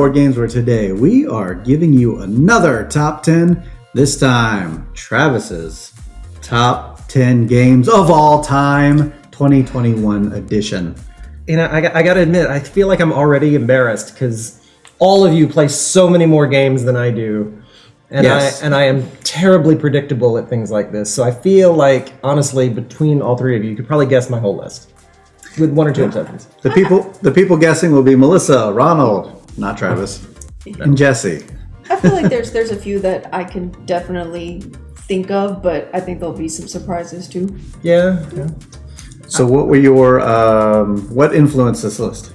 Board Games, where today we are giving you another top 10. This time, Travis's top 10 games of all time, 2021 edition. You know, I got to admit, I feel like I'm already embarrassed because all of you play so many more games than I do. And Yes. I am terribly predictable at things like this. So I feel like, honestly, between all three of you could probably guess my whole list. With one or two exceptions. The people guessing will be Melissa, Ronald, not Travis, and Jesse. I feel like there's a few that I can definitely think of, but I think there'll be some surprises too. Yeah. So what were your, what influenced this list?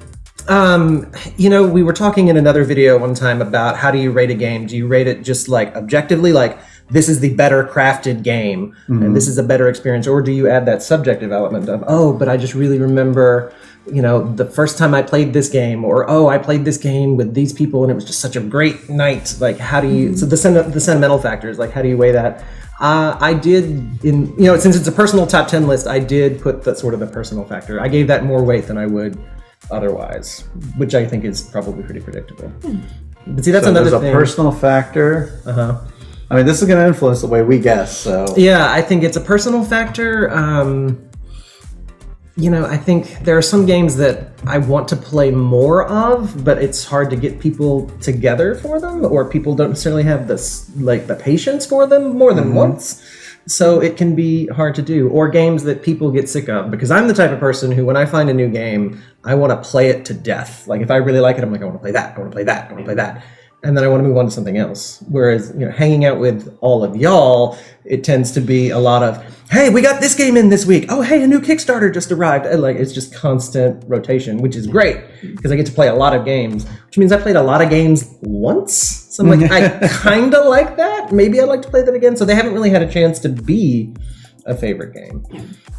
You know, we were talking in another video one time about how do you rate a game? Do you rate it just like objectively, like this is the better crafted game and this is a better experience? Or do you add that subjective element of, oh, but I just really remember, you know, the first time I played this game, or, oh, I played this game with these people and it was just such a great night. Like, how do you, so the sentimental factors, like how do you weigh that? I did, since it's a personal top 10 list, I did put the sort of the personal factor. I gave that more weight than I would otherwise, which I think is probably pretty predictable. But see, that's another thing. There's a personal factor. I mean, this is going to influence the way we guess. So yeah, I think it's a personal factor. I think there are some games that I want to play more of, but it's hard to get people together for them, or people don't necessarily have this, like, the patience for them more than once. So it can be hard to do. Or games that people get sick of, because I'm the type of person who, when I find a new game, I want to play it to death. Like, if I really like it, I'm like, I want to play that, I want to play that, I want to play that. And then I want to move on to something else. Whereas, hanging out with all of y'all, it tends to be a lot of, hey, we got this game in this week. Oh, hey, a new Kickstarter just arrived. And it's just constant rotation, which is great because I get to play a lot of games, which means I played a lot of games once. So I'm like, I kind of like that. Maybe I'd like to play that again. So they haven't really had a chance to be a favorite game.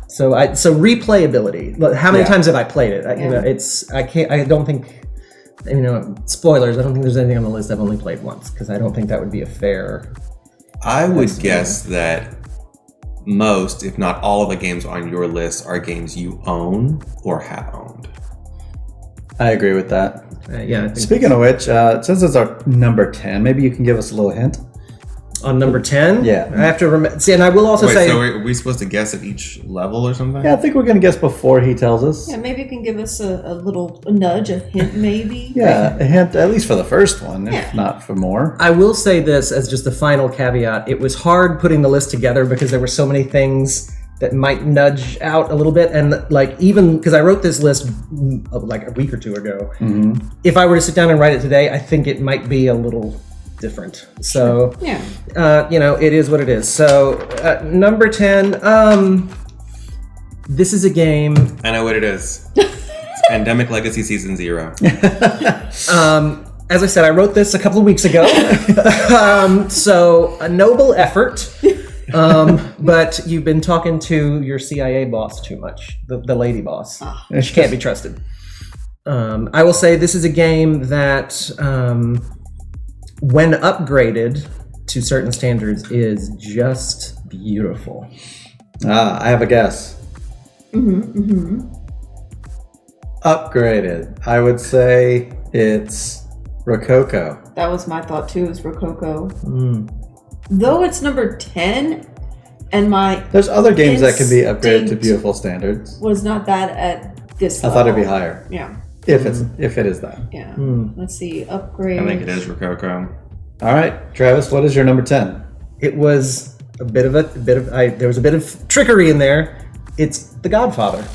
So replayability. How many times have I played it? I don't think, spoilers, I don't think there's anything on the list I've only played once, because I don't think that would be a fair... I would guess that most, if not all of the games on your list are games you own or have owned. I agree with that. I think Speaking of which, since it's our number 10, maybe you can give us a little hint. on number 10? Yeah. I have to remember... See, and I will also say... So are we supposed to guess at each level or something? Yeah, I think we're going to guess before he tells us. Yeah, maybe you can give us a little nudge, a hint maybe. Yeah, a hint, at least for the first one, if not for more. I will say this as just a final caveat. It was hard putting the list together because there were so many things that might nudge out a little bit. And even because I wrote this list like a week or two ago, if I were to sit down and write it today, I think it might be a little different. So, it is what it is. So, number 10, this is a game. I know what it is. It's Pandemic Legacy Season 0. As I said, I wrote this a couple of weeks ago. So, a noble effort. But you've been talking to your CIA boss too much, the lady boss. She can't be trusted. I will say this is a game that, when upgraded to certain standards, is just beautiful. I have a guess. Upgraded. I would say it's Rococo. That was my thought too, is Rococo. Though it's number 10, and there's other games that can be upgraded to beautiful standards. Was not that at this level. I thought it'd be higher. Yeah. If it is that. Yeah. Let's see. Upgrade. I think it is Rococo. All right, Travis, what is your number 10? It was there was a bit of trickery in there. It's The Godfather.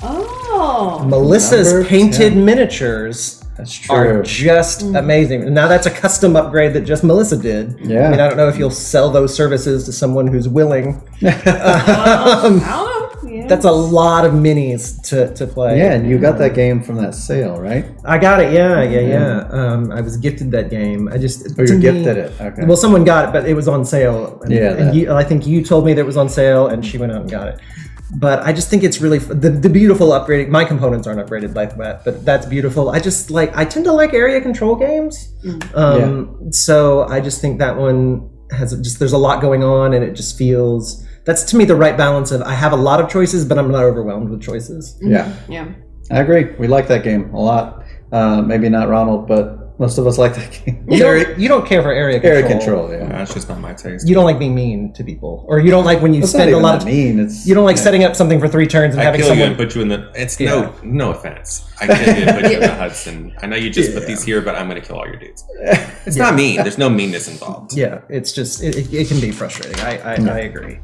Oh. Melissa's Number painted 10. miniatures That's true. are just amazing. Now that's a custom upgrade that just Melissa did. Yeah. I mean, I don't know if you'll sell those services to someone who's willing. I don't know. Yeah. That's a lot of minis to play. Yeah, and you got that game from that sale, right? I got it. Yeah. I was gifted that game. You gifted it. Okay. Well, someone got it, but it was on sale. And I think you told me that it was on sale, and she went out and got it. But I just think it's really the beautiful upgrading. My components aren't upgraded like that, but that's beautiful. I tend to like area control games. So I just think that one there's a lot going on, and it just feels, that's to me the right balance of, I have a lot of choices, but I'm not overwhelmed with choices. Yeah. I agree. We like that game a lot. Maybe not Ronald, but Most of us like that game. You don't care for area control. Area control, yeah. That's just not my taste. You don't like being mean to people, or you don't like when you It's spend not a even lot of that mean. It's You don't like setting up something for 3 turns and I having kill someone. you and put you in the. It's Yeah. no offense. I kill you and put you in the Hudson. I know you just put these here, but I'm going to kill all your dudes. It's not mean. There's no meanness involved. Yeah, it's just it can be frustrating. I agree.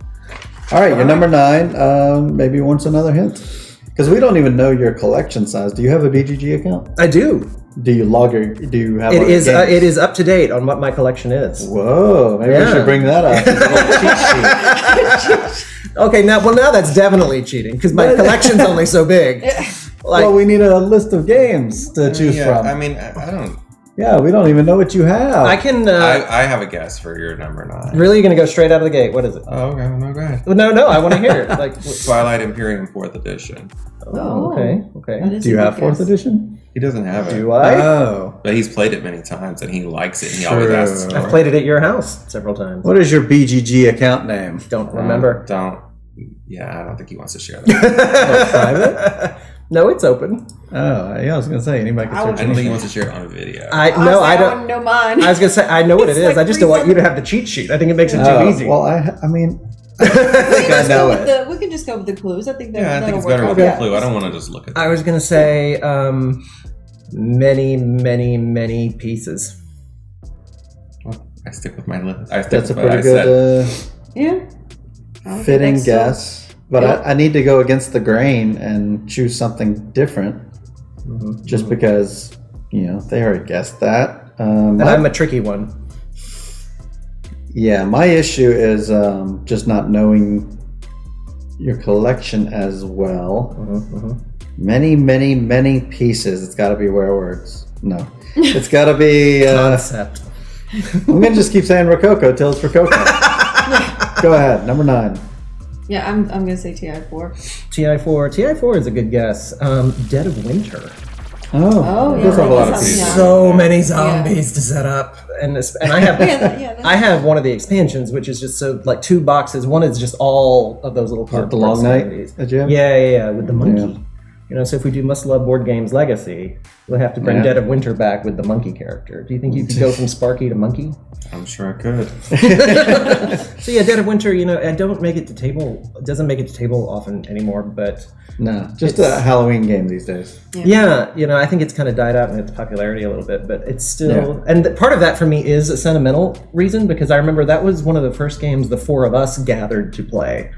All right, your number 9. Maybe wants another hint because we don't even know your collection size. Do you have a BGG account? I do. Do you log your? Do you have? It our is games? it is up to date on what my collection is. Whoa, maybe we should bring that up. It's a little cheat sheet. Okay, now that's definitely cheating because my collection's only so big. Like, Well, we need a list of games to choose from. I mean, I don't. Yeah, we don't even know what you have. I can. I have a guess for your number 9. Really, you're gonna go straight out of the gate? What is it? Oh, okay. No, go ahead. No, I want to hear it. Like, Twilight Imperium 4th edition. okay. That is Do you a have good 4th guess. edition? He doesn't have it. Do I? Oh. But he's played it many times and he likes it and he always True. asks for I've it. played it at your house several times. What is your BGG account name? Don't remember. Don't. Yeah, I don't think he wants to share that. Private? No, it's open. Oh, yeah, I was gonna say anybody can I search would- I don't think he anything. wants to share it on video. I Honestly, don't. wouldn't know mine. I was gonna say I know what it It's is. like I just don't want you to 3 have the cheat sheet. I think it makes it too Oh, easy. well, I mean, I We think can I just know go with it. we can just go with the clues. I think that, Yeah, I think that'll it's work better out. with Yeah. a clue. I don't want to just look at I was gonna say many, many, many pieces. Well, I stick with my list. I stick That's a with what I pretty said. good Yeah. I would fitting think so. guess. But Yeah. I need to go against the grain and choose something different just because, they already guessed that. And I'm a tricky one. Yeah, my issue is just not knowing your collection as well. Many, many, many pieces. It's got to be werewords. No, it's got to be. Concept. I'm gonna just keep saying Rococo till it's Rococo. Go ahead, number 9. Yeah, I'm gonna say TI4. TI4 is a good guess. Dead of Winter. Oh, yeah, there's a lot of that sounds- pieces. yeah. So many zombies to set up, and I have Yeah, I have one of the expansions, which is just so like 2 boxes. One is just all of those little Is that cardboard the long zombies. night that you have? Yeah, with the monkey. Yeah. So if we do Must Love Board Games Legacy, we'll have to bring Yeah. Dead of Winter back with the monkey character. Do you think you could go from Sparky to Monkey? I'm sure I could. So yeah, Dead of Winter, I don't make it to table. It doesn't make it to table often anymore, but No, just a Halloween game these days. yeah, I think it's kind of died out in its popularity a little bit, but it's still, and part of that for me is a sentimental reason because I remember that was one of the first games the 4 of us gathered to play,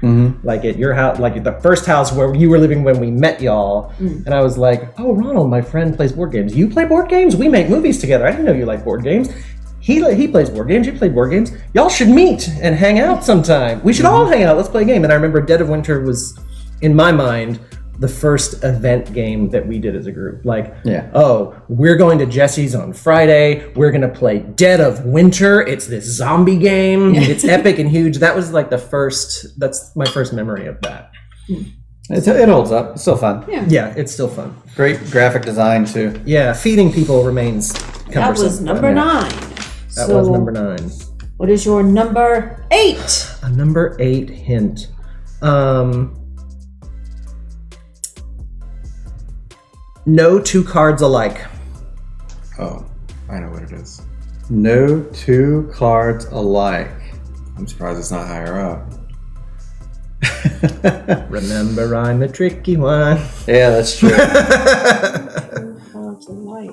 like at your house, like at the first house where you were living when we met y'all, and I was like, oh, Ronald, my friend plays board games. You play board games? We make movies together. I didn't know you like board games. He plays board games. You play board games. Y'all should meet and hang out sometime. We should all hang out. Let's play a game. And I remember Dead of Winter was, in my mind, the first event game that we did as a group. Like, oh, we're going to Jesse's on Friday. We're going to play Dead of Winter. It's this zombie game. It's epic and huge. That was like that's my first memory of that. It holds up. It's still fun. Yeah, it's still fun. Great graphic design too. Yeah, feeding people remains cumbersome. That was number 9. That was number 9. What is your number 8? A number 8 hint. No 2 cards alike. Oh, I know what it is. No 2 cards alike. I'm surprised it's not higher up. Remember, I'm a tricky one. Yeah, that's true. Cards alike.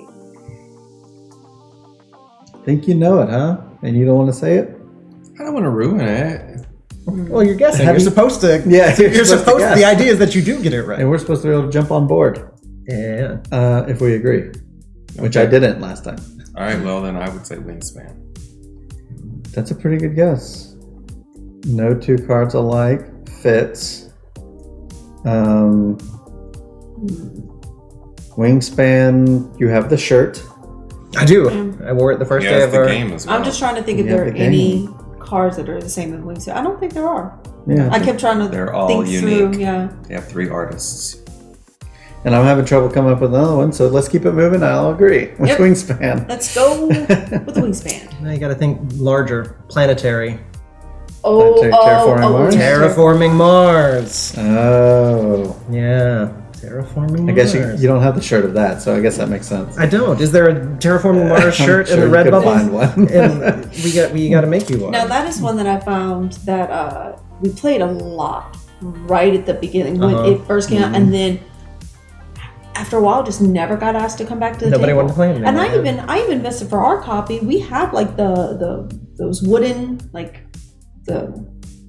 Think you know it, huh? And you don't want to say it? I don't want to ruin it. Well, you're guessing. Have You're you- supposed to. Yeah, You're supposed to. guess. The idea is that you do get it right. And we're supposed to be able to jump on board Yeah. if we agree, which I didn't last time. All right, well, then I would say Wingspan. That's a pretty good guess. No 2 cards alike fits. Wingspan, you have the shirt. I do. I wore it the first Yeah, day it's of the our. game as well. I'm just trying to think if Yeah, there are the game. any cards that are the same as Wingspan. I don't think there are. Yeah. I kept trying to They're all think unique. through. Yeah. They have 3 artists. And I'm having trouble coming up with another one, so let's keep it moving. I'll agree with Yep. Wingspan. Let's go with the Wingspan. Now you got to think larger, planetary, Terraforming Mars? terraforming Mars. Oh. Yeah. Terraforming I guess Mars. you don't have the shirt of that, so I guess that makes sense. I don't. Is there a Terraforming Mars I'm shirt in sure the you red could bubble? find one. And we got to make you one. Now that is one that I found that we played a lot right at the beginning when Uh-huh. it first came out, and then after a while, just never got asked to come back to the Nobody table. wanted to play it And anymore. I even invested for our copy. We have like those wooden the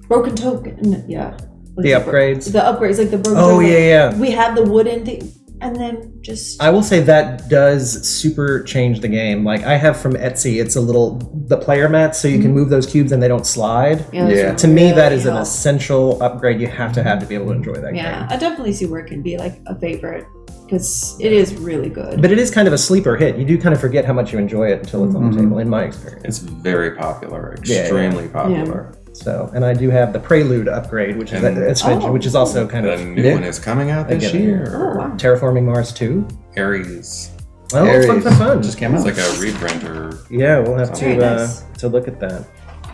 broken token, yeah. What The is it? upgrades? The upgrades, like the broken. Oh, token. yeah. We have the wooden thing, and then just. I will say that does super change the game. Like I have from Etsy, it's the player mats, so you can move those cubes and they don't slide. Yeah. To me, that is an helps. essential upgrade you have to be able to enjoy that Yeah, game. I definitely see where it can be like a favorite because it is really good. But it is kind of a sleeper hit. You do kind of forget how much you enjoy it until it's on the table, in my experience. It's very popular, Yeah, extremely popular. So, and I do have the Prelude upgrade, which is And- expansion, which is also kind The of new one is coming out this Again. year. Oh, wow. Terraforming Mars 2. Aries. Oh, Aries fun. just came It's out. like a reprinter. Yeah, we'll have Very to nice. to look at that.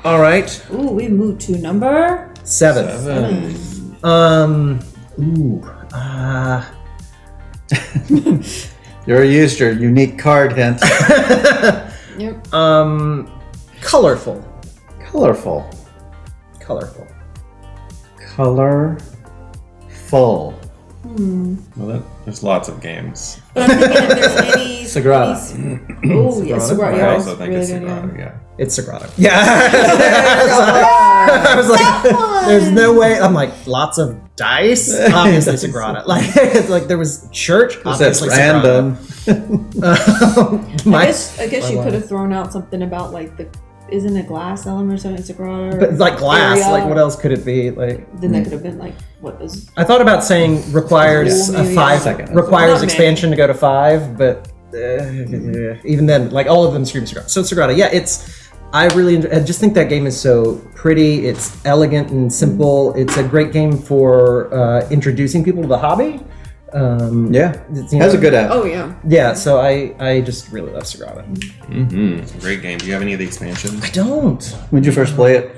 All right, Ooh, we moved to number 7. 7. Ooh. You already used your unique card hint. Yep. Colorful. Colorful. Colorful. Colorful. Well, there's lots of games. But I'm thinking if there's any. Sagrada. Oh, yeah, Sagrada. Right. I Yeah, also it's think really it's good, Sagrada, yeah. It's Sagrada. Yeah. I was like, there's no way. I'm like, lots of dice. Obviously Sagrada. Like, it's like there was church. That's Obviously random. My- I guess you could have thrown out something about like isn't it glass element or something Sagrada? but like glass. area? Like what else could it be? Like Then that could have been like what was. I thought about saying requires Yeah. a Maybe, 5. Second. Requires Not expansion to go to 5, but even then, like all of them scream Sagrada. So Sagrada, yeah, I just think that game is so pretty. It's elegant and simple. It's a great game for introducing people to the hobby. Yeah. It's, you Has a know- good app. Oh yeah. Yeah, so I just really love Sagrada. Mm-hmm. It's a great game. Do you have any of the expansions? I don't. When did you first play it?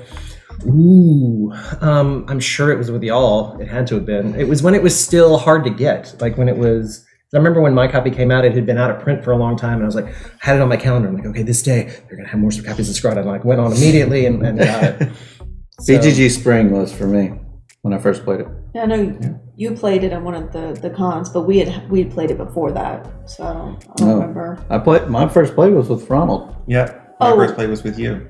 Ooh, I'm sure it was with y'all. It had to have been. It was when it was still hard to get. Like when it was. I remember when my copy came out, it had been out of print for a long time, and I was like, had it on my calendar. I'm like, okay, this day they're gonna have more copies of Sagrada. And I like went on immediately and got it. So- BGG Spring was for me when I first played it. Yeah, I know you played it at one of the cons, but we had played it before that, so I don't Oh. remember. My first play was with Ronald. Yeah. My Oh. first play was with you.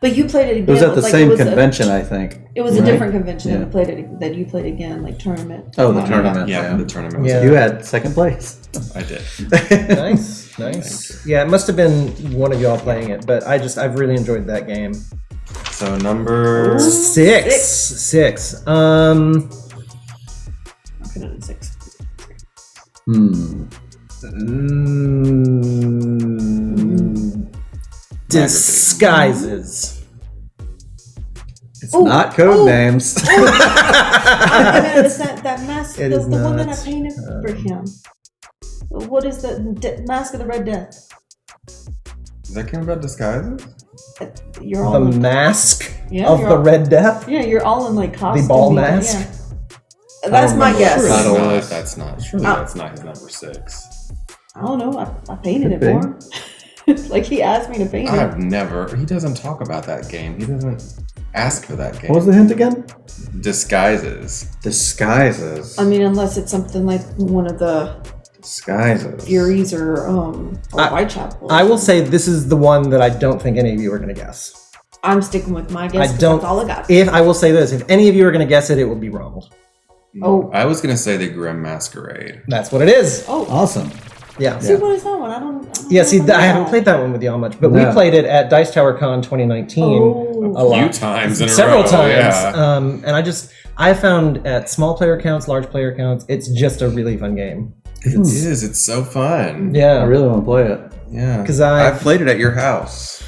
But you played it again. It was at the like, same it was convention, I think. It was a right? different convention Yeah. that you played again, like tournament. Oh, the tournament. Yeah, the tournament was Yeah. You had second place. I did. Nice. Yeah, it must have been one of y'all playing it, but I've really enjoyed that game. So number 6. Okay, no, 6. Disguises. It's not code names. That mask, It the is one that I not, painted for him. What is the Mask of the Red Death? Is that game about disguises? You're all The in, mask Yeah, of you're the all- Red Death. yeah, you're all in like costume. ball mask? Yeah. That's my guess. Not Surely a- not. That's not. Surely that's not his number 6. I don't know. I painted Could it be. for him. Like he asked me to paint it. I've never. He doesn't talk about that game. He doesn't ask for that game. What was the hint again? Disguises. Disguises. I mean, unless it's something like one of the Disguises. Furies or Whitechapel. I will say this is the one that I don't think any of you are going to guess. I'm sticking with my guess. I 'cause don't. That's all I got. If I will say this, if any of you are going to guess it, it will be Ronald. Oh. I was gonna say the Grim Masquerade. That's what it is. Oh, Awesome. Yeah. see what is that one? I don't Yeah, see, know I haven't played that one with y'all much, but No. we played it at Dice Tower Con 2019 Oh. a lot. Few times in a Several row, times. yeah. And I found at small player counts, large player counts, it's just a really fun game. It is. It's so fun. I Yeah. really want to play it. Yeah. 'Cause I've played it at your house.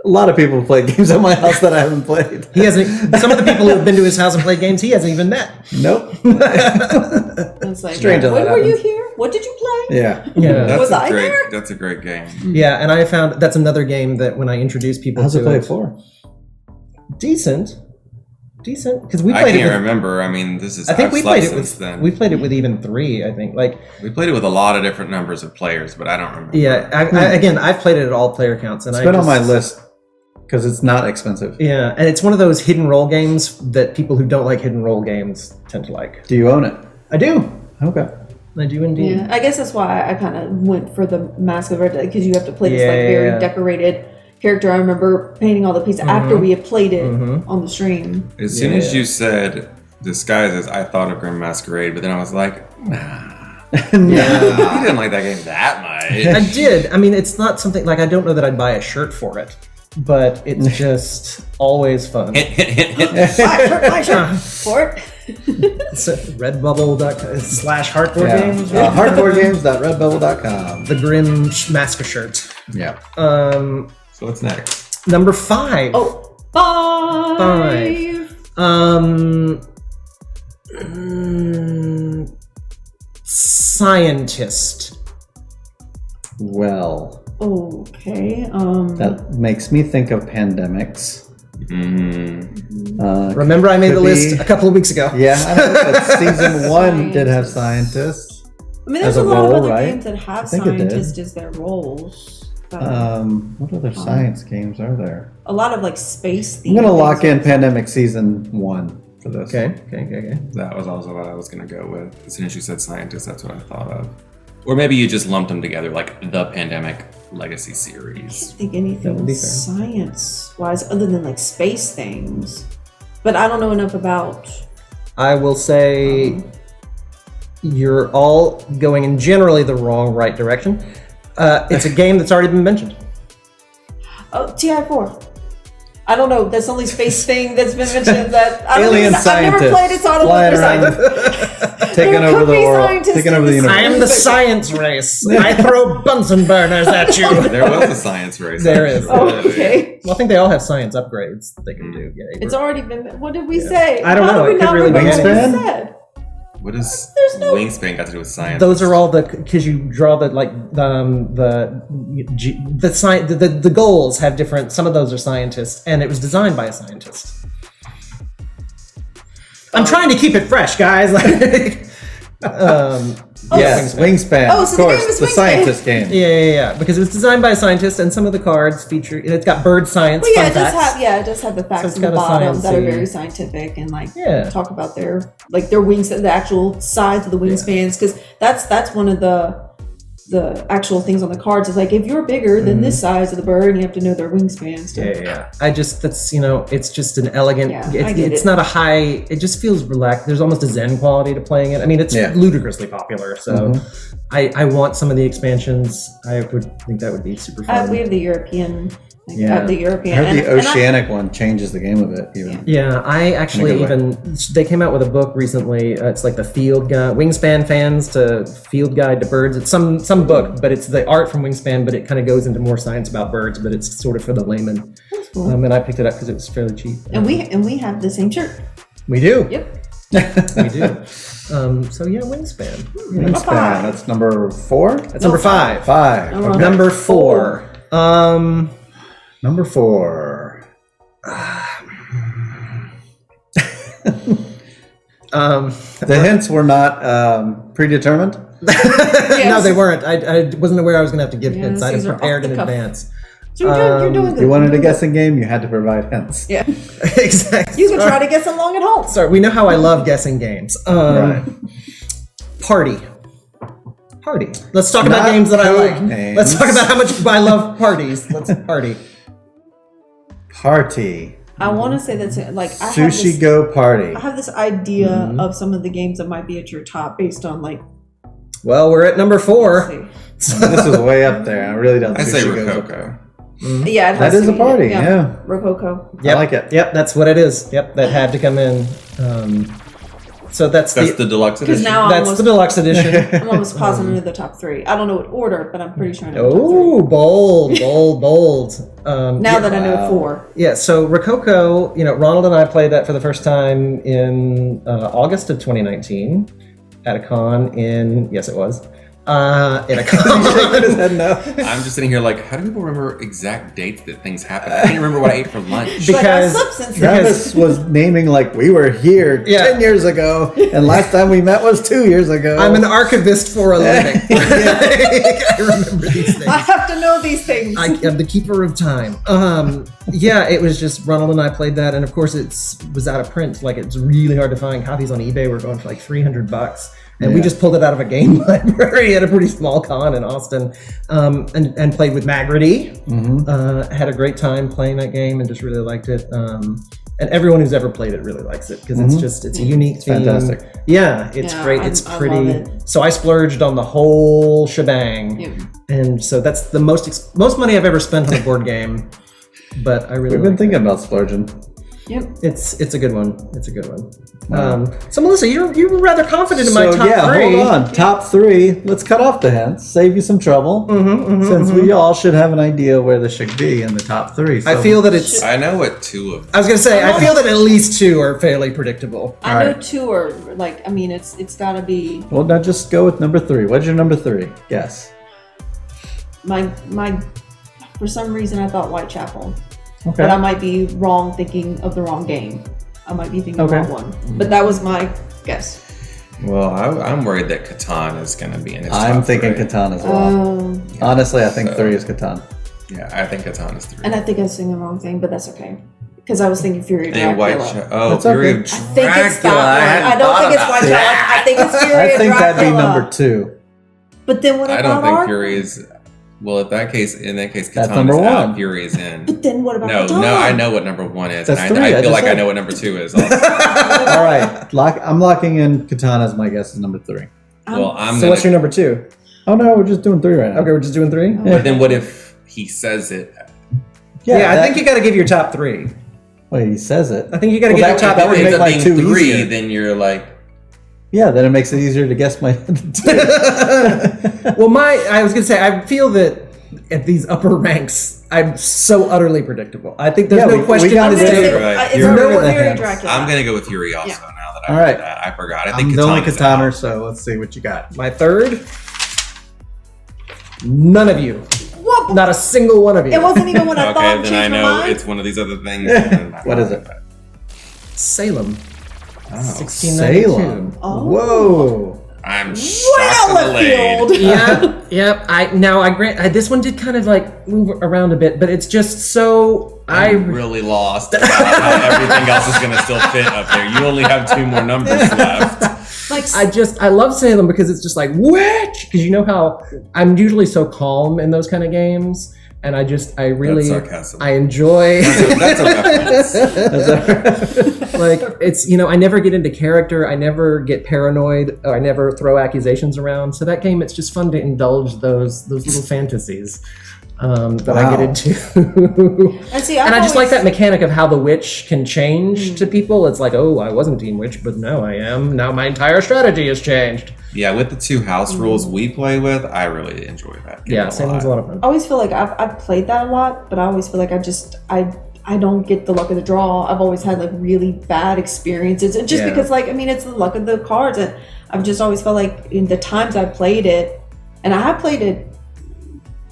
A lot of people play games at my house that I haven't played. He hasn't, some of the people who have been to his house and played games, he hasn't even met. Nope. It's like, Strange how when that were you happens. here? What did you play? Yeah. Yeah. Was I great. there? That's a great game. Yeah, and I found that's another game that when I introduce people How's to it played for? decent. decent because we I played it can't with. remember. I mean, this is. I think I've we slept played it since with. then. We played it with even 3. I think like. We played it with a lot of different numbers of players, but I don't remember. Yeah. Again, I've played it at all player counts, and It's been on my list because it's not expensive. Yeah, and it's one of those hidden role games that people who don't like hidden role games tend to like. Do you own it? I do. Okay. I do indeed. Yeah, I guess that's why I kind of went for the Mask of Red because you have to play this like very Yeah. decorated character. I remember painting all the pieces after we had played it on the stream. As soon as you said disguises, I thought of Grim Masquerade, but then I was like, nah. Yeah. You didn't like that game that much. I did. I mean, it's not something like I don't know that I'd buy a shirt for it, but it's just always fun. My shirt for it. It's Redbubble.com/hardcore Yeah. games. Hardcoregames.redbubble.com. The Grim Masker shirt. Yeah. So what's next? Number 5. Oh, 5. Scientist. Well, Okay. that makes me think of pandemics. Remember, I made the could list be- a couple of weeks ago. Yeah, I know, but season 1 did have scientists. I mean, there's as a a lot of role, other right? games that have I think it did. scientists as their roles. What other science games are there? A lot of like space I'm themes. gonna lock in Pandemic season 1 for this. Okay. That was also what I was going to go with. As soon as you said scientist, that's what I thought of. Or maybe you just lumped them together, like the Pandemic Legacy I series. can't think That anything would be fair. science-wise other than like space things. But I don't know enough about. I will say you're all going in generally the right direction. It's a game that's already been mentioned. Oh, TI4. I don't know. That's the only space thing that's been mentioned. That I don't Alien even, I've never scientists played it, so I don't know. flying If around, scientists. taking There over could the be world, scientists taking in over the this universe. I am the science race. I throw Bunsen burners at you. There was a science race. There is. Oh, okay. Well, I think they all have science upgrades that they can do. Yeah, It's already been. What did we say? I don't How know, do we it could not really be remember what we anything. said? What does There's no- Wingspan got to do with science? Those are all because you draw the the goals have different. Some of those are scientists, and it was designed by a scientist. I'm trying to keep it fresh, guys. Yes, Wingspan. Oh, of so the course, game is the Wingspan. scientist game. Yeah. Because it was designed by a scientist, and some of the cards feature. It's got bird science. Well, yeah, fun facts. it does have the facts it's at the got a bottom that are sciencey- very scientific and like Yeah. talk about their wings, the actual size of the wingspans, because that's one of the actual things on the cards is like if you're bigger than this size of the bird, you have to know their wingspans. Yeah. It's just an elegant. Yeah, I get it's it. not a high. It just feels relaxed. There's almost a zen quality to playing it. I mean, it's Yeah. ludicrously popular. So, I want some of the expansions. I would think that would be super fun. We have the European. Yeah. The I European. heard the and I- Oceanic one changes the game a bit, even. Yeah, I actually In a good they came out with a book recently. It's like the Field Guide, Wingspan fans to Field Guide to Birds. It's some book, but it's the art from Wingspan, but it kind of goes into more science about birds, but it's sort of for the layman. That's cool. And I picked it up because it was fairly cheap. and we have the same shirt. We do. Yep. We do. So yeah, Wingspan. Wingspan, five. that's number 4? That's number 5. 5. Number Okay. Number 4. Number 4. The hints were not predetermined. No, they weren't. I wasn't aware I was going to have to give Yeah, hints. I these had are prepared off in the cuff. advance. So you're doing good. You wanted a You're doing guessing game, you had to provide hints. good. Yeah. Exactly. You can try to guess along at home. Sorry, we know how I love guessing games. Right. Party. Let's talk about Not games that I code like. names. Let's talk about how much I love parties. Let's party. Party. I want to say that's like I have Sushi this, Go Party. I have this idea Mm-hmm. of some of the games that might be at your top based on like. Well, we're at number 4. let's see. This is way up there. I really don't I say Sushi Go's up Rococo. Yeah, it has That is to a be, party, yeah. Rococo. Yep. I like it. Yep, that's what it is. Yep, that had to come in. So that's That's the deluxe Because edition. now I'm that's the almost, deluxe edition. I'm almost positive into the top 3. I don't know what order, but I'm pretty sure I know the Oh, bold. top 3. Now Yeah. that I know Wow. 4. Yeah, so Rococo, Ronald and I played that for the first time in August of 2019 at a con yes, it was. In a con. His head no. I'm just sitting here like, how do people remember exact dates that things happen? I can't remember what I ate for lunch. Because- Travis was naming like we were here 10 years ago, and last time we met was 2 years ago. I'm an archivist for a living. I remember these things. I have to know these things. I am the keeper of time. Yeah, it was just Ronald and I played that, and of course it was out of print. Like it's really hard to find. Copies on eBay were going for like $300, and we just pulled it out of a game library at a pretty small con in Austin, and played with Magrity. Had a great time playing that game and just really liked it. And everyone who's ever played it really likes it because it's a unique theme. fantastic. Yeah, it's great. It's I pretty. love it. So I splurged on the whole shebang, and so that's the most money I've ever spent on a board game. But I really We've been like thinking about splurging. it's a good one. It's a good one. So Melissa, you were rather confident in my top three. Hold on. Top three. Let's cut off the hints. Save you some trouble. Since we all should have an idea where this should be in the top three. So I feel that it's. I know what two of them. I was gonna say I feel that at least two are fairly predictable. I know two are like. I mean, it's got to be Well, now just go with number three. What's your number three? Guess. my. For some reason, I thought Whitechapel, Okay. but I might be wrong, thinking of the wrong game. I might be thinking the Okay. wrong one, but that was my guess. Well, I'm worried that Catan is going to be in his I'm top thinking three. Catan as well. Honestly, I think So- three is Catan. Yeah, I think Catan is three. And I think I was thinking the wrong thing, but that's okay. Because I was thinking Fury of And Dracula. Oh, That's Fury okay. of I think it's Dracula. that one. I don't think it's Whitechapel. I think it's Fury I of think Dracula. that'd be number two. But then what I about don't think our- Fury is. Well, in that case, That's Catan number is one. out. Fury is in. But then what about No, Catan? I know what number one is. That's and three, I I feel just like I said. know what number two is. Also. All right. I'm locking in Catan as my guess is number three. Well, I'm So gonna. what's your number two? Oh no, we're just doing three right now. Okay, we're just doing three. But then what if he says it? Yeah, I think you got to give your top three. Wait, he says it. I think you got to Well, give your that top would three. make Ends up my being two three, easier. then you're like, Yeah, then it makes it easier to guess my. Well, I was gonna say I feel that at these upper ranks, I'm so utterly predictable. I think there's Yeah, no we question got on it this in. table. Right. It's You're no over the Fury of hands. Dracula. I'm gonna go with Fury also. Yeah. Now that I All heard right. that, I forgot. I think I'm the only Catan is Cataner, out. so let's see what you got. My third, none of you, What? not a single one of you. It wasn't even when I thought Okay, of then I changed my know mind. it's one of these other things. What is it? Salem, Oh, 1692. Salem. Oh. Whoa. I'm Well shocked and left delayed. field. Yep. I grant this one did kind of like move around a bit, but it's just so I'm really lost about how everything else is going to still fit up there. You only have two more numbers left. Like I love Salem because it's just like witch, because you know how I'm usually so calm in those kind of games, and I really That's sarcasm. I enjoy That's a reference. like it's I never get into character, I never get paranoid, or I never throw accusations around. So that game, it's just fun to indulge those little fantasies that I get into. and see, And I just like that mechanic of how the witch can change to people. It's like, oh, I wasn't Team Witch, but now I am. Now my entire strategy has changed. Yeah, with the two house rules we play with, I really enjoy that game Yeah, a Salem's a lot. lot of fun. I always feel like I've played that a lot, but I always feel like I don't get the luck of the draw. I've always had like really bad experiences, and just Yeah. because like it's the luck of the cards, and I've just always felt like in the times I played it, and I have played it,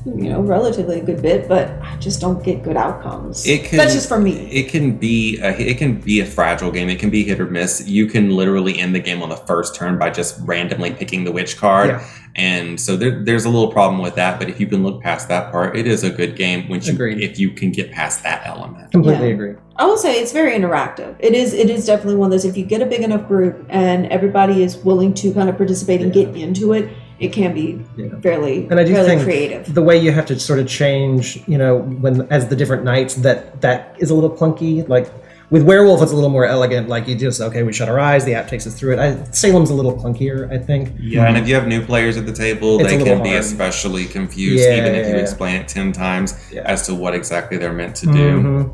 relatively a good bit, but I just don't get good outcomes. That's just for me. It can be a fragile game. It can be hit or miss. You can literally end the game on the first turn by just randomly picking the witch card. Yeah. And so there's a little problem with that, but if you can look past that part, it is a good game Agreed. if you can get past that element. Completely Yeah. agree. I will say it's very interactive. It is definitely one of those, if you get a big enough group and everybody is willing to kind of participate and get into it, it can be fairly, And I do fairly think creative. the way you have to sort of change, when as the different nights, that is a little clunky. Like with Werewolf, it's a little more elegant. Like you just, we shut our eyes, the app takes us through it. Salem's a little clunkier, I think. Yeah, and if you have new players at the table, It's a they little can be hard. especially confused, Yeah, even if you yeah. explain it 10 times Yeah. as to what exactly they're meant to do.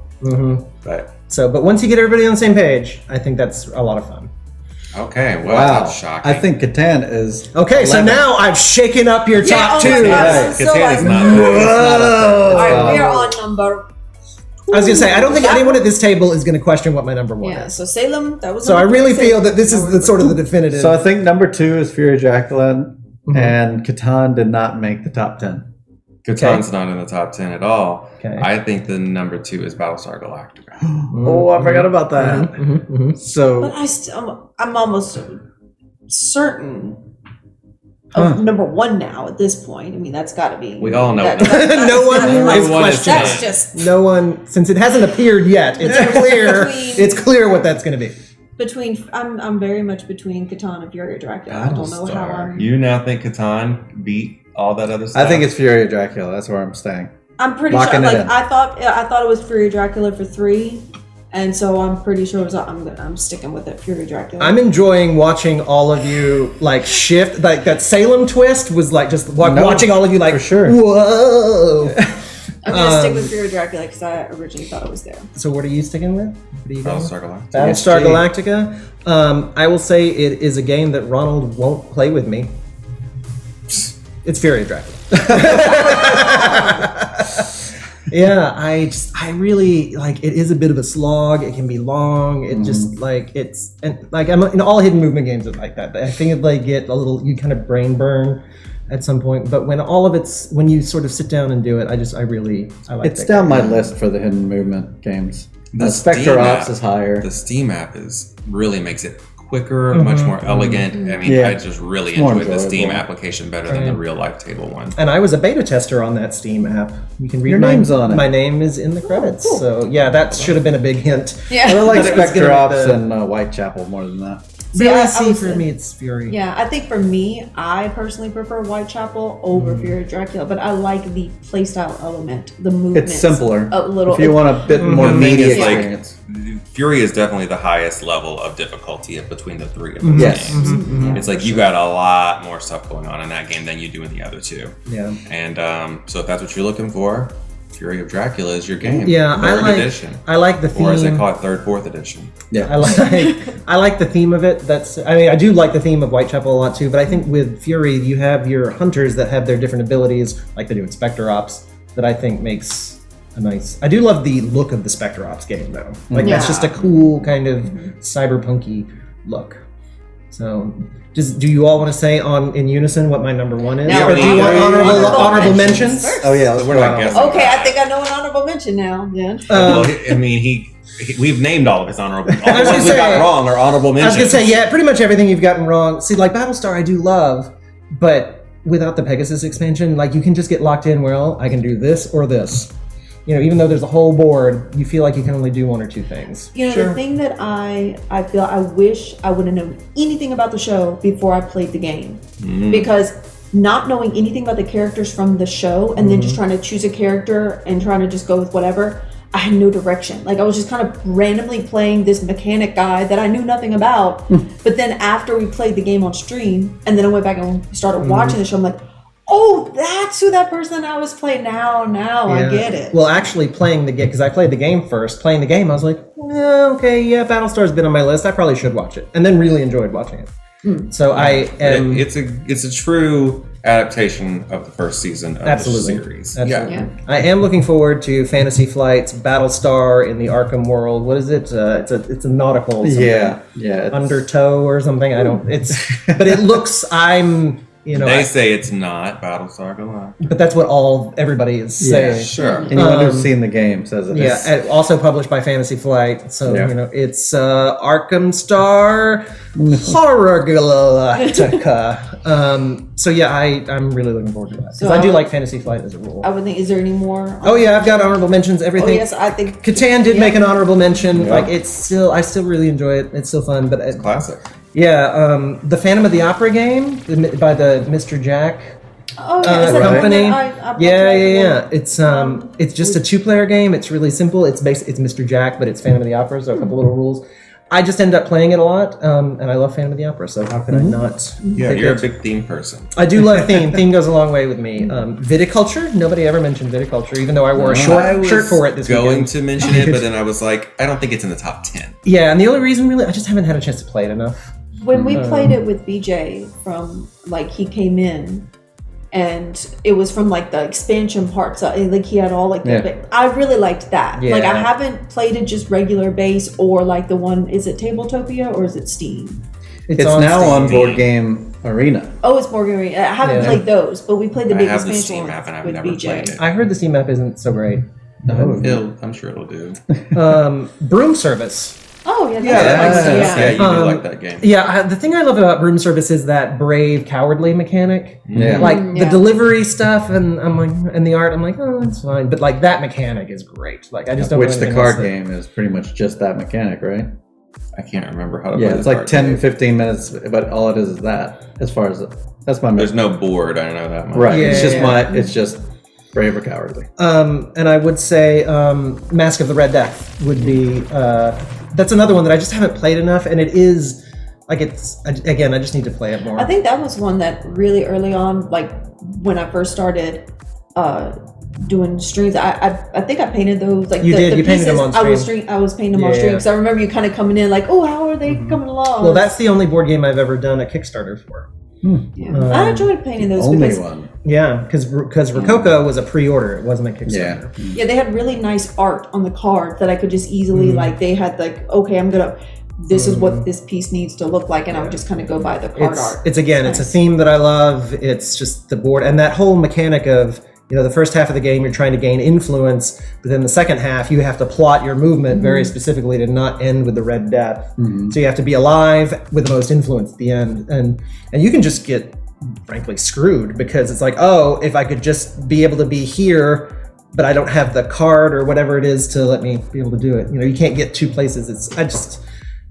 But But once you get everybody on the same page, I think that's a lot of fun. okay, well, Wow. that's shocking. I think Catan is. Okay, so 11. now I've shaken up your top oh my two. God, Right. this is Catan so is like- not. All right, Wow. we are on number. I was gonna say, I don't think anyone at this table is gonna question what my number one Yeah, is. so Salem, that was. So I number really three. feel that this is the sort of the definitive. So I think number two is Fury of Dracula. and Catan did not make the top 10. Catan's not in the top 10 at all. Okay. I think the number 2 is Battlestar Galactica. Oh, I forgot about that. So, But I'm almost certain of number 1 now at this point. I mean, that's got to be. We all know. No one is Everyone is questioning. That's just No one, since it hasn't appeared yet. It's clear. It's clear what that's going to be. between. I'm very much between Catan and Fury of Dracula. I don't know how I'm. You now think Catan beat all that other stuff? I think it's Fury of Dracula. That's where I'm staying. I'm pretty Locking sure. it Like in. I thought it was Fury of Dracula for 3, and so I'm pretty sure I'm sticking with it. Fury of Dracula. I'm enjoying watching all of you like shift. Like that Salem twist was like just watching all of you like for sure. Whoa. I'm gonna stick with Fury of Dracula because I originally thought it was there. So what are you sticking with? What are you going with? Battlestar Galactica. Battlestar Galactica. I will say it is a game that Ronald won't play with me. It's Fury of Dracula. Yeah, I really like. It is a bit of a slog. It can be long. It just like I'm in all hidden movement games are like that. I think they get a little. You kind of brain burn at some point, but when you sort of sit down and do it, I like. It's down my list for the hidden movement games. The Spectre Steam Ops app- is higher. The Steam app really makes it quicker, much more elegant. I mean, Yeah. I just really more enjoyed the Steam enjoyable. application better than the real life table one. And I was a beta tester on that Steam app. You can read Your name's on it. My name is in the credits. cool. So yeah, that should have been a big hint. Yeah. I like But it was Spectre gonna Ops be and Whitechapel more than that. See, I was- for me, it's Fury. Yeah, I think for me, I personally prefer Whitechapel over Fury of Dracula, but I like the playstyle element, the movement. It's simpler. A little. If you want a bit more The thing media is, like, experience. Fury is definitely the highest level of difficulty between the 3 of those Yes. games. It's like you got a lot more stuff going on in that game than you do in the other 2. Yeah. And so if that's what you're looking for, Fury of Dracula is your game. Yeah, Third edition. I like the theme. Or as they call it, 3rd, 4th edition. I like the theme of it. I do like the theme of Whitechapel a lot too, but I think with Fury you have your hunters that have their different abilities, like they do in Spectre Ops, that I think makes a nice. I do love the look of the Spectre Ops game though. Like that's just a cool kind of cyberpunky look. So do you all want to say in unison what my number 1 is? No, Or do you want honorable mentions? first. Oh yeah, let's We're go not on. guessing. Okay, I think I know an honorable mention now. Then. Well, I mean, we've named all of his honorable. All was the gonna ones we got say- wrong are honorable I was mentions. gonna say, yeah, pretty much everything you've gotten wrong. See, like Battlestar, I do love, but without the Pegasus expansion, like you can just get locked in. Well, I can do this or this. You know, even though there's a whole board, you feel like you can only do 1 or 2 things. You know, the thing that I feel I wish I would have known anything about the show before I played the game. Because not knowing anything about the characters from the show and then just trying to choose a character and trying to just go with whatever, I had no direction. Like I was just kind of randomly playing this mechanic guy that I knew nothing about. But then after we played the game on stream and then I went back and started watching the show, I'm like, oh, that's who that person I was playing. Now I get it. Well, actually playing the game, because I played the game first. Playing the game, I was like, okay, yeah, Battlestar's been on my list. I probably should watch it. And then really enjoyed watching it. So I am... It's a true adaptation of the first season of the series. Absolutely. Yeah. I am looking forward to Fantasy Flight's Battlestar in the Arkham world. What is it? It's a nautical. something. Yeah, it's- Undertow or something. I don't. But it looks. They say it's not Battlestar Galactica. But that's what everybody is saying. Sure. Anyone who's seen the game says it is. Yeah, and also published by Fantasy Flight. So, Yeah. it's Arkham Star Horror Galactica. So, yeah, I'm really looking forward to that. Because So, I do like Fantasy Flight as a rule. I would think, is there any more? Oh, yeah, I've got honorable mentions, Oh, everything. yes, I think. Catan did make an honorable mention. Yeah. Like, I still really enjoy it. It's still fun. But Classic. yeah, the Phantom of the Opera game by the Mr. Jack Oh, yeah, is that the one company. that I Yeah. It's just a 2-player game. It's really simple. It's Mr. Jack, but it's Phantom of the Opera, so a couple little rules. I just end up playing it a lot, and I love Phantom of the Opera, so how could I not? Yeah, pick you're it? a big theme person. I do love theme. Theme goes a long way with me. Viticulture. Nobody ever mentioned viticulture, even though I wore a I shirt for it this going weekend. to mention it, but then I was like, I don't think it's in the top 10. Yeah, and the only reason really, I just haven't had a chance to play it enough. When we played it with BJ from, like, he came in and it was from, like, the expansion parts. Like, he had all, like, I really liked that. Yeah. Like, I haven't played it just regular base or, like, the one, is it Tabletopia or is it Steam? It's now Steam. on Board Game Arena. Oh, it's Board Game Arena. I haven't played those, but we played the I big have the expansion Steam one app and I've with never BJ. played it. I heard the Steam app isn't so great. I'm sure it'll do. Broom Service. Oh, yeah. Yeah, you do like that game. Yeah, the thing I love about Broom Service is that brave, cowardly mechanic. Yeah. Like the delivery stuff, and I'm like, and the art, I'm like, oh, that's fine. But like that mechanic is great. Like I just don't. Which know the anything card else game is pretty much just that mechanic, right? I can't remember how to play Yeah, it's the like card 10, game. 15 minutes, but all it is that. As far as that's my. There's no board. I know that much. Right. Yeah, it's just yeah. It's just brave or cowardly. And I would say Mask of the Red Death would be. That's another one that I just haven't played enough, and it is like again. I just need to play it more. I think that was one that really early on, like when I first started doing streams, I think I painted those. Like You the, did. the You painted them on pieces, I was painting them on Yeah. stream because I remember you kind of coming in like, oh, how are they coming along? Well, that's the only board game I've ever done a Kickstarter for. Yeah. I enjoyed painting those Only because one. Yeah, because Rococo was a pre-order; it wasn't a Kickstarter. yeah, they had really nice art on the card that I could just easily like. They had like, okay, this is what this piece needs to look like, and I would just kind of go by the card art. It's again, it's a theme that I love. It's just the board and that whole mechanic of the first half of the game you're trying to gain influence, but then the second half you have to plot your movement very specifically to not end with the red death. So you have to be alive with the most influence at the end, and you can just get frankly screwed because it's like, oh, if I could just be able to be here, but I don't have the card or whatever it is to let me be able to do it. You can't get two places.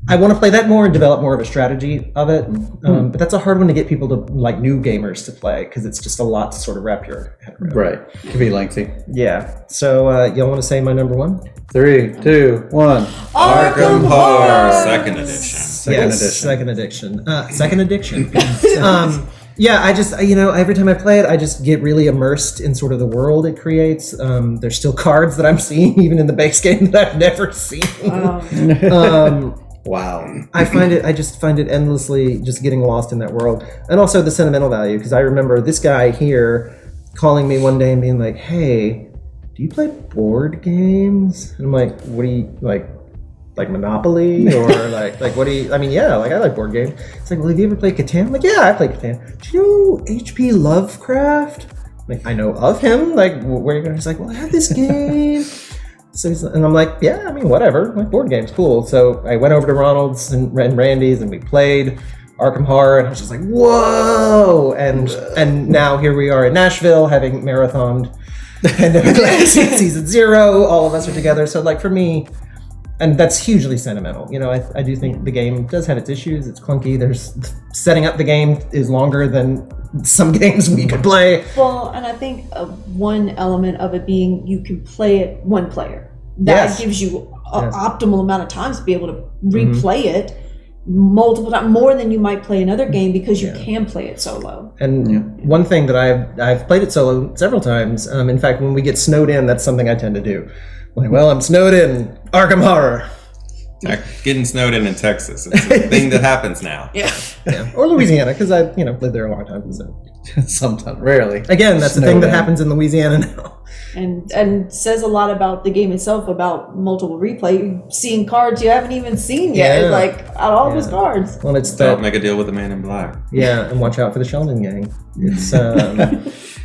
I want to play that more and develop more of a strategy of it. But that's a hard one to get people to, like new gamers, to play because it's just a lot to sort of wrap your head around. Right. It can be lengthy. Yeah. So y'all want to say my number one? 3, 2, 1. Arkham Horror Second Edition. Second addiction. Second addiction. Yeah, I just, every time I play it, I just get really immersed in sort of the world it creates. There's still cards that I'm seeing, even in the base game, that I've never seen. Wow. I just find it endlessly just getting lost in that world. And also the sentimental value, because I remember this guy here calling me one day and being like, hey, do you play board games? And I'm like, what do you, like Monopoly? Or like what do you, I mean, yeah, like I like board games. It's like, well, have you ever played Catan? I'm like, yeah, I play Catan. Do you know H.P. Lovecraft? Like, I know of him. Like, where are you going? He's like, well, I have this game. And I'm like, yeah, I mean, whatever. Like, board game's cool. So I went over to Ronald's and Randy's and we played Arkham Horror, and I was just like, whoa! And now here we are in Nashville having marathoned Pandemic Legacy Season 0. All of us are together. So like for me, and that's hugely sentimental. I do think the game does have its issues. It's clunky. There's setting up the game is longer than some games we could play. Well, and I think one element of it being you can play it one player. That gives you an optimal amount of times to be able to replay it multiple times, more than you might play another game because you can play it solo. And one thing that I've played it solo several times. In fact, when we get snowed in, that's something I tend to do. Like, well, I'm snowed in. Arkham Horror. Getting snowed in Texas. It's a thing that happens now. Yeah. Or Louisiana, because I lived there a long time. So. Sometimes, rarely. Again, that's the thing that happens in Louisiana now. And says a lot about the game itself, about multiple replay, seeing cards you haven't even seen yet, like out all those cards. Well, it's Don't make a deal with the Man in Black. Yeah, and watch out for the Sheldon gang. It's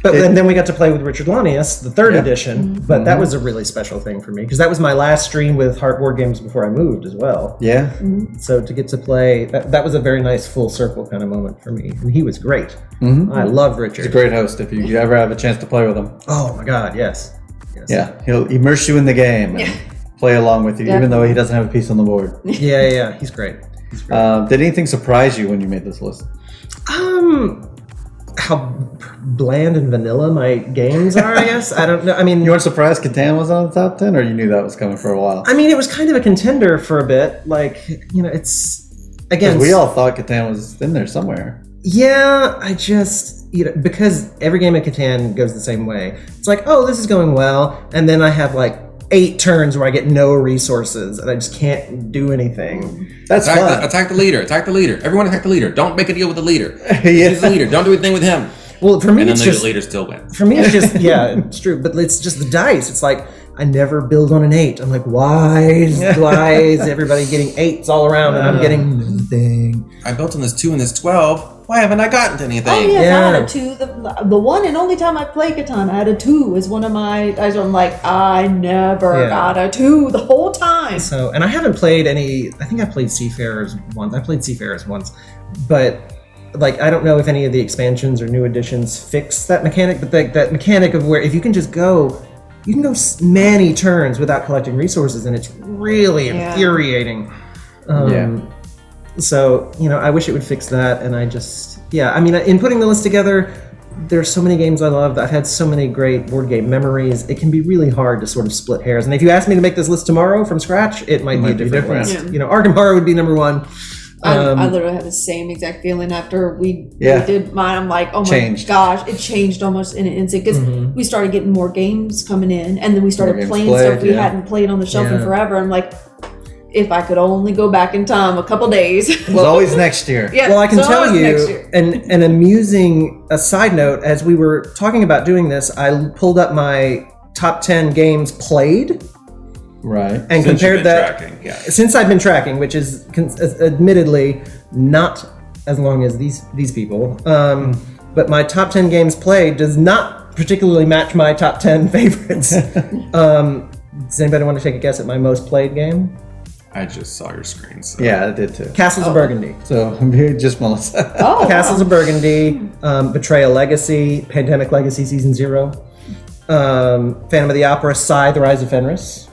but then we got to play with Richard Lanius, the third edition. But that was a really special thing for me because that was my last stream with Heart Board Games before I moved as well. Yeah. So to get to play, that was a very nice full circle kind of moment for me, and he was great. I love Richard. He's a great host if you ever have a chance to play with him. Oh my God, yes. Yeah, he'll immerse you in the game and play along with you, even though he doesn't have a piece on the board. Yeah, he's great. Did anything surprise you when you made this list? How bland and vanilla my games are, I guess. I don't know. I mean, You weren't surprised Catan was on the top 10, or you knew that was coming for a while? I mean, it was kind of a contender for a bit. Like, it's again. We all thought Catan was in there somewhere. Yeah, I just because every game of Catan goes the same way. It's like, oh, this is going well, and then I have like 8 turns where I get no resources and I just can't do anything. That's fun. Attack the leader. Attack the leader. Everyone attack the leader. Don't make a deal with the leader. Yeah. He's the leader. Don't do anything with him. Well, for me, And then it's the just leader still wins. for me, it's just it's true, but it's just the dice. It's like I never build on an 8. I'm like, why is everybody getting 8s all around and I'm getting nothing? I built on this 2 and this 12. Why haven't I gotten to anything? Oh yes, I had a 2. The one and only time I played Catan, I had a 2 as one of my. I'm like, I never got a 2 the whole time. So, and I haven't played any. I think I played Seafarers once. I played Seafarers once, but like I don't know if any of the expansions or new additions fix that mechanic. But that mechanic of where if you can just go. You can go many turns without collecting resources, and it's really infuriating. So, I wish it would fix that, and in putting the list together, there's so many games I love. I've had so many great board game memories. It can be really hard to sort of split hairs. And if you asked me to make this list tomorrow from scratch, it might be a different list. Yeah. Arkham Horror would be number 1. I literally had the same exact feeling after we did mine. I'm like, oh my gosh, it changed almost in an instant because we started getting more games coming in, and then we started playing stuff we hadn't played on the shelf in forever. I'm like, if I could only go back in time a couple days. It's always next year. Yeah, well, I can tell you, an amusing side note, as we were talking about doing this, I pulled up my top 10 games played. Right. And compared that since I've been tracking, which is admittedly not as long as these people, but my top 10 games played does not particularly match my top 10 favorites. Does anybody want to take a guess at my most played game? I just saw your screen. So. Yeah, I did too. Castles of Burgundy. So just Melissa. Castles of Burgundy, Betrayal Legacy, Pandemic Legacy Season 0, Phantom of the Opera, Scythe, The Rise of Fenris.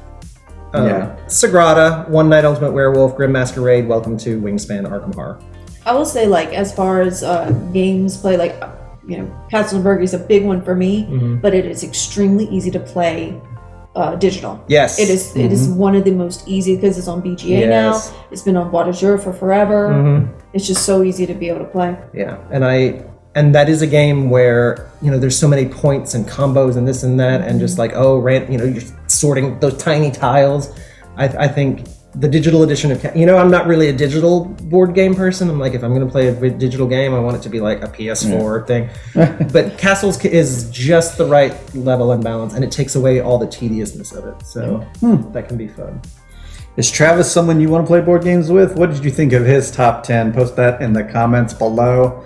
Sagrada, One Night Ultimate Werewolf, Grim Masquerade, Welcome to Wingspan, Arkham Horror. I will say, as far as games play, Castles of Burgundy is a big one for me, but it is extremely easy to play digital. Yes. It is. It is one of the most easy because it's on BGA now. It's been on Bois d'Azur for forever. It's just so easy to be able to play. Yeah, and that is a game where there's so many points and combos and this and that, and just you're sorting those tiny tiles. I think the digital edition of I'm not really a digital board game person. I'm like, if I'm going to play a digital game, I want it to be like a PS4 thing. But Castles is just the right level and balance, and it takes away all the tediousness of it. So that can be fun. Is Travis someone you want to play board games with? What did you think of his top 10? Post that in the comments below.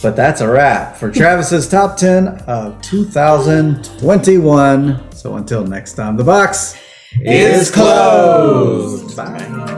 But that's a wrap for Travis's top 10 of 2021. So until next time, the box is closed. Bye.